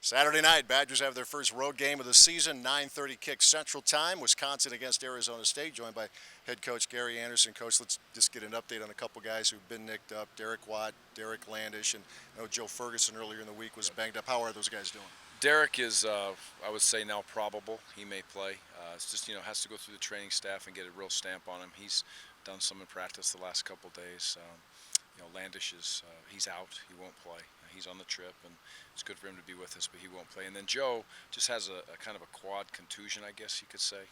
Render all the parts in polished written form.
Saturday night, Badgers have their first road game of the season, 9:30 kick Central Time. Wisconsin against Arizona State, joined by head coach Gary Andersen. Coach, let's just get an update on a couple guys who've been nicked up. Derek Watt, Derek Landish, and I know Joe Ferguson earlier in the week was banged up. How are those guys doing? Derek is, I would say now probable. He may play. It's just, has to go through the training staff and get a real stamp on him. He's done some in practice the last couple days. Landish is, he's out. He won't play. He's on the trip, and it's good for him to be with us, but he won't play. And then Joe just has a kind of a quad contusion, I guess you could say.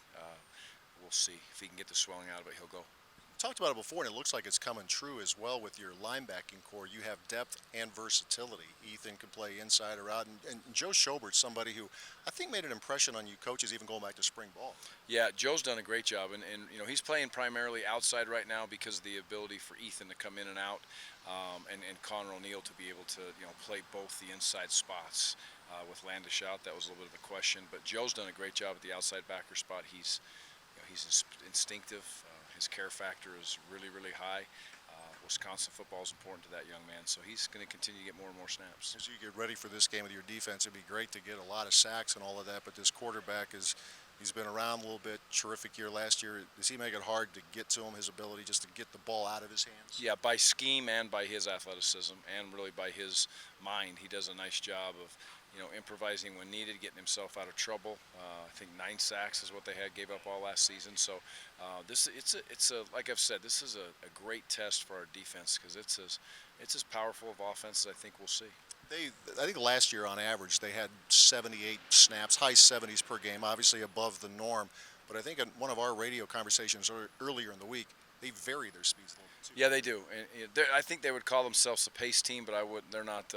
We'll see if he can get the swelling out of it. He'll go. We talked about it before, and it looks like it's coming true as well with your linebacking core. You have depth and versatility. Ethan can play inside or out, and Joe Schobert's somebody who I think made an impression on you coaches, even going back to spring ball. Yeah, Joe's done a great job, and he's playing primarily outside right now because of the ability for Ethan to come in and out, and Connor O'Neill to be able to play both the inside spots. With Landish out, that was a little bit of a question, but Joe's done a great job at the outside backer spot. He's instinctive. His care factor is really, really high. Wisconsin football is important to that young man, so he's going to continue to get more and more snaps. As you get ready for this game with your defense, it'd be great to get a lot of sacks and all of that, but this quarterback he's been around a little bit, terrific year last year. Does he make it hard to get to him, his ability just to get the ball out of his hands? Yeah, by scheme and by his athleticism and really by his mind, he does a nice job of improvising when needed, getting himself out of trouble. I think 9 sacks is what they gave up all last season. So like I've said, this is a great test for our defense because it's as powerful of offense as I think we'll see. I think last year on average they had 78 snaps, high 70s per game, obviously above the norm. But I think in one of our radio conversations earlier in the week, they vary their speeds a little bit too. Yeah, they do. And I think they would call themselves a pace team, but I wouldn't. They're not,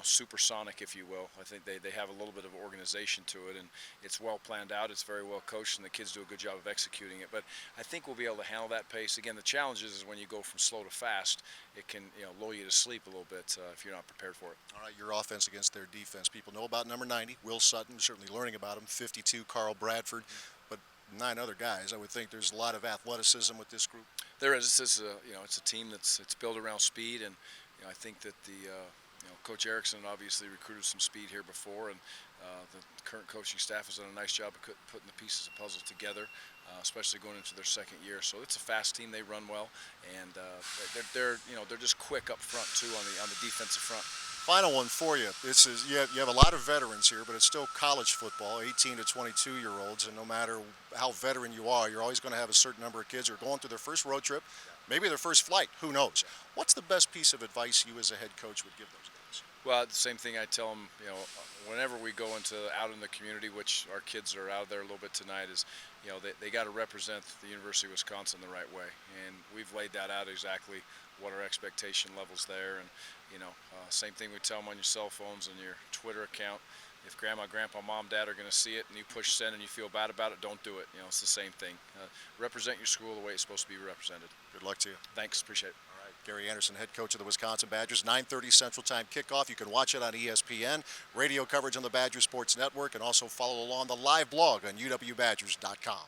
supersonic, if you will. I think they have a little bit of organization to it, and it's well planned out. It's very well coached, and the kids do a good job of executing it. But I think we'll be able to handle that pace. Again, the challenge is when you go from slow to fast, it can lull you to sleep a little bit if you're not prepared for it. All right, your offense against their defense. People know about number 90, Will Sutton. Certainly learning about him. 52, Carl Bradford. But 9 other guys. I would think there's a lot of athleticism with this group. There is. This is it's a team it's built around speed, and I think that the Coach Erickson obviously recruited some speed here before, and the current coaching staff has done a nice job of putting the pieces of the puzzle together, especially going into their second year. So it's a fast team. They run well, and they're just quick up front too on the defensive front. Final one for you. This is you have a lot of veterans here, but it's still college football, 18 to 22-year-olds, and no matter how veteran you are, you're always going to have a certain number of kids who are going through their first road trip, maybe their first flight. Who knows? What's the best piece of advice you as a head coach would give those guys? Well, the same thing I tell them, whenever we go out in the community, which our kids are out there a little bit tonight, is, they got to represent the University of Wisconsin the right way. And we've laid that out exactly what our expectation level's there. And, same thing we tell them on your cell phones and your Twitter account. If grandma, grandpa, mom, dad are going to see it and you push send and you feel bad about it, don't do it. It's the same thing. Represent your school the way it's supposed to be represented. Good luck to you. Thanks. Appreciate it. All right. Gary Andersen, head coach of the Wisconsin Badgers, 9:30 Central Time kickoff. You can watch it on ESPN, radio coverage on the Badger Sports Network, and also follow along the live blog on uwbadgers.com.